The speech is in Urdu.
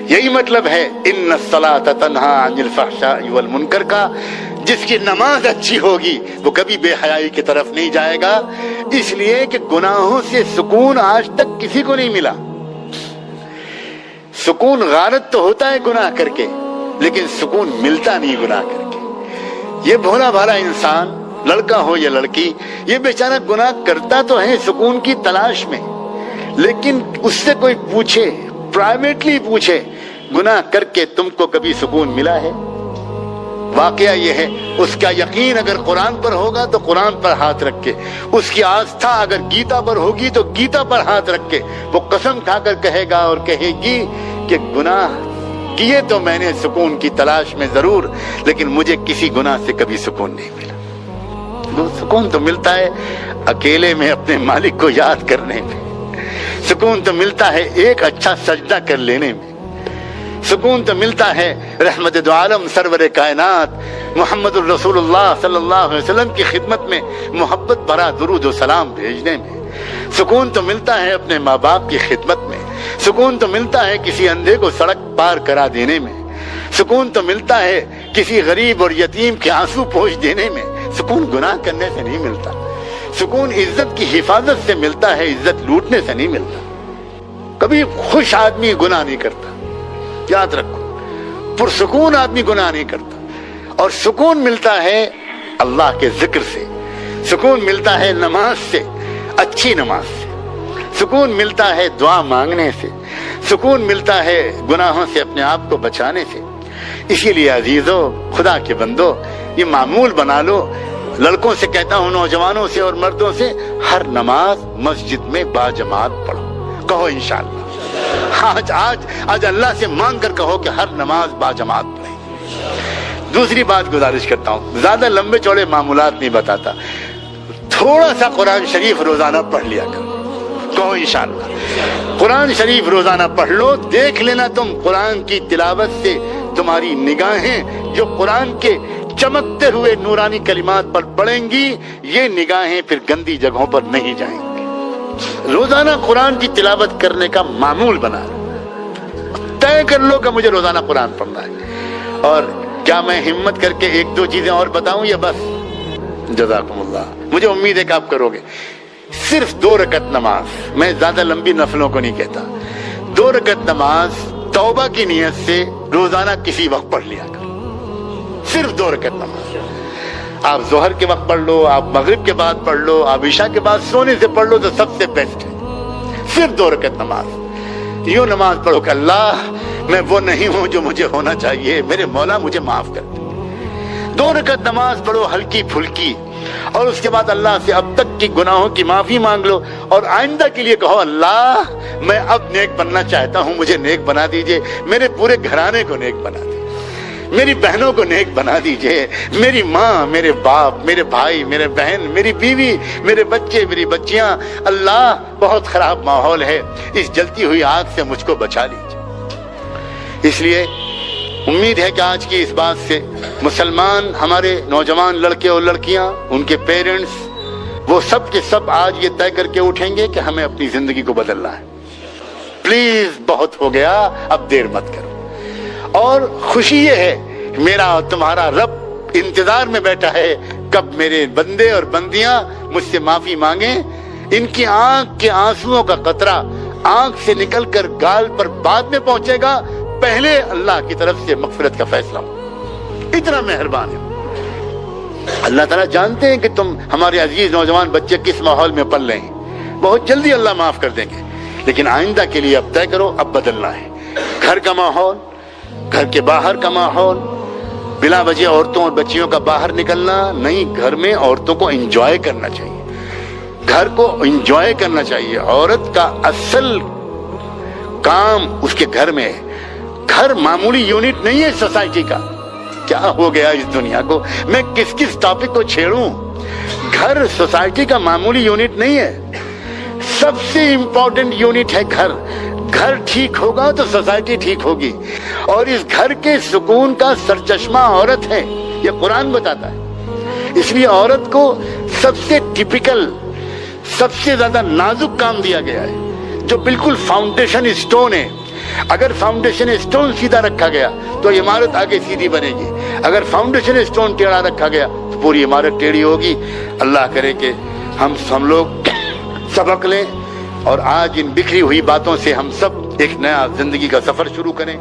یہی مطلب ہے ان الصلاۃ تنہا عن الفحشاء والمنکر کا، جس کی نماز اچھی ہوگی وہ کبھی بے حیائی کی طرف نہیں جائے گا، اس لیے کہ گناہوں سے سکون آج تک کسی کو نہیں ملا۔ سکون غارت تو ہوتا ہے گناہ کر کے، لیکن سکون ملتا نہیں گناہ کر کے۔ یہ بھولا بھالا انسان، لڑکا ہو یا لڑکی، یہ بیچارہ گناہ کرتا تو ہے سکون کی تلاش میں، لیکن اس سے کوئی پوچھے، پرائیویٹلی پوچھے، گناہ کر کے تم کو کبھی سکون ملا ہے؟ واقعہ یہ ہے، اس کا یقین اگر قرآن پر ہوگا تو قرآن پر ہاتھ رکھ کے، اس کی آستھا اگر گیتا پر ہوگی تو گیتا پر ہاتھ رکھ کے وہ قسم کھا کر کہے گا اور کہے گی کہ گناہ کیے تو میں نے سکون کی تلاش میں ضرور، لیکن مجھے کسی گناہ سے کبھی سکون نہیں ملا۔ سکون تو ملتا ہے اکیلے میں اپنے مالک کو یاد کرنے میں، سکون تو ملتا ہے ایک اچھا سجدہ کر لینے میں، سکون تو ملتا ہے رحمت دو عالم سرور کائنات محمد الرسول اللہ صلی اللہ علیہ وسلم کی خدمت میں محبت بھرا درود و سلام بھیجنے میں، سکون تو ملتا ہے اپنے ماں باپ کی خدمت میں، سکون تو ملتا ہے کسی اندھے کو سڑک پار کرا دینے میں، سکون تو ملتا ہے کسی غریب اور یتیم کے آنسو پوچھ دینے میں۔ سکون گناہ کرنے سے نہیں ملتا، سکون عزت کی حفاظت سے ملتا ہے، عزت لوٹنے سے نہیں ملتا۔ کبھی خوش آدمی گناہ نہیں کرتا، یاد رکھو، پرسکون آدمی گناہ نہیں کرتا۔ اور سکون ملتا ہے اللہ کے ذکر سے، سکون ملتا ہے نماز سے، اچھی نماز سے، سکون ملتا ہے دعا مانگنے سے، سکون ملتا ہے گناہوں سے اپنے آپ کو بچانے سے۔ اسی لیے عزیزو، خدا کے بندو، یہ معمول بنا لو، لڑکوں سے کہتا ہوں، نوجوانوں سے اور مردوں سے، ہر نماز مسجد میں باجماعت پڑھو، کہو انشاءاللہ۔ آج اللہ سے مانگ کر کہو کہ ہر نماز باجماعت پڑھیں۔ دوسری بات گزارش کرتا ہوں، زیادہ لمبے چوڑے معمولات نہیں بتاتا، تھوڑا سا قرآن شریف روزانہ پڑھ لیا کرو، کہو انشاءاللہ۔ قرآن شریف روزانہ پڑھ لو، دیکھ لینا تم قرآن کی تلاوت سے تمہاری نگاہیں جو قرآن کے چمکتے ہوئے نورانی کلمات پر پڑیں گی، یہ نگاہیں پھر گندی جگہوں پر نہیں جائیں گی۔ روزانہ قرآن کی تلاوت کرنے کا معمول بنا لو، طے کر لو کہ مجھے روزانہ قرآن پڑھنا ہے۔ اور کیا میں ہمت کر کے ایک دو چیزیں اور بتاؤں یا بس؟ جزاکم اللہ، مجھے امید ہے کہ آپ کرو گے۔ صرف 2 رکعت نماز، میں زیادہ لمبی نفلوں کو نہیں کہتا، 2 رکعت نماز توبہ کی نیت سے روزانہ کسی وقت پڑھ لیا کرو، صرف 2 رکعت نماز۔ آپ ظہر کے وقت پڑھ لو، آپ مغرب کے بعد پڑھ لو، آپ عشاء کے بعد سونے سے پڑھ لو تو سب سے بیسٹ ہے، صرف 2 رکعت نماز۔ یوں نماز پڑھو کہ اللہ، میں وہ نہیں ہوں جو مجھے ہونا چاہیے، میرے مولا مجھے معاف کر دے۔ 2 رکعت نماز پڑھو ہلکی پھلکی، اور اس کے بعد اللہ سے اب تک کی گناہوں کی معافی مانگ لو، اور آئندہ کے لیے کہو اللہ، میں اب نیک بننا چاہتا ہوں، مجھے نیک بنا دیجئے، میرے پورے گھرانے کو نیک بنا دیجئے، میری بہنوں کو نیک بنا دیجئے، میری ماں، میرے باپ، میرے بھائی، میرے بہن، میری بیوی، میرے بچے، میری بچیاں، اللہ بہت خراب ماحول ہے، اس جلتی ہوئی آگ سے مجھ کو بچا لیجئے۔ اس لیے امید ہے کہ آج کی اس بات سے مسلمان، ہمارے نوجوان لڑکے اور لڑکیاں، ان کے پیرنٹس، وہ سب کے سب آج یہ طے کر کے اٹھیں گے کہ ہمیں اپنی زندگی کو بدلنا ہے۔ پلیز، بہت ہو گیا، اب دیر مت کرو۔ اور خوشی یہ ہے، میرا اور تمہارا رب انتظار میں بیٹھا ہے کب میرے بندے اور بندیاں مجھ سے معافی مانگیں۔ ان کی آنکھ کے آنسوؤں کا قطرہ آنکھ سے نکل کر گال پر بعد میں پہنچے گا، پہلے اللہ کی طرف سے مغفرت کا فیصلہ ہو۔ اتنا مہربان ہے اللہ تعالیٰ، جانتے ہیں کہ تم ہمارے عزیز نوجوان بچے کس ماحول میں پل رہے ہیں، بہت جلدی اللہ معاف کر دیں گے، لیکن آئندہ کے لیے اب طے کرو، اب بدلنا ہے۔ گھر کا ماحول، گھر کے باہر کا ماحول، بلا وجہ عورتوں اور بچیوں کا باہر نکلنا نہیں، گھر میں عورتوں کو انجوائے کرنا چاہیے، گھر کو انجوائے کرنا چاہیے۔ عورت کا اصل کام اس کے گھر میں ہے، گھر معمولی یونٹ نہیں ہے سوسائٹی کا۔ کیا ہو گیا اس دنیا کو، میں کس ٹاپک کو چھیڑوں؟ گھر سوسائٹی کا معمولی یونٹ نہیں ہے، سب سے امپورٹنٹ یونٹ ہے گھر۔ گھر ٹھیک ہوگا تو سوسائٹی ٹھیک ہوگی، اور اس گھر کے سکون کا سرچشمہ عورت ہے، یہ قرآن بتاتا ہے۔ اس لیے عورت کو سب سے ٹپیکل، سب سے زیادہ نازک کام دیا گیا ہے، جو بالکل فاؤنڈیشن اسٹون ہے، اگر فاؤنڈیشن اسٹون سیدھا رکھا گیا تو عمارت آگے سیدھی بنے گی، اگر فاؤنڈیشن اسٹون ٹیڑھا رکھا گیا تو پوری عمارت ٹیڑھی ہوگی۔ اللہ کرے کہ ہم لوگ سبق لیں اور آج ان بکھری ہوئی باتوں سے ہم سب ایک نیا زندگی کا سفر شروع کریں۔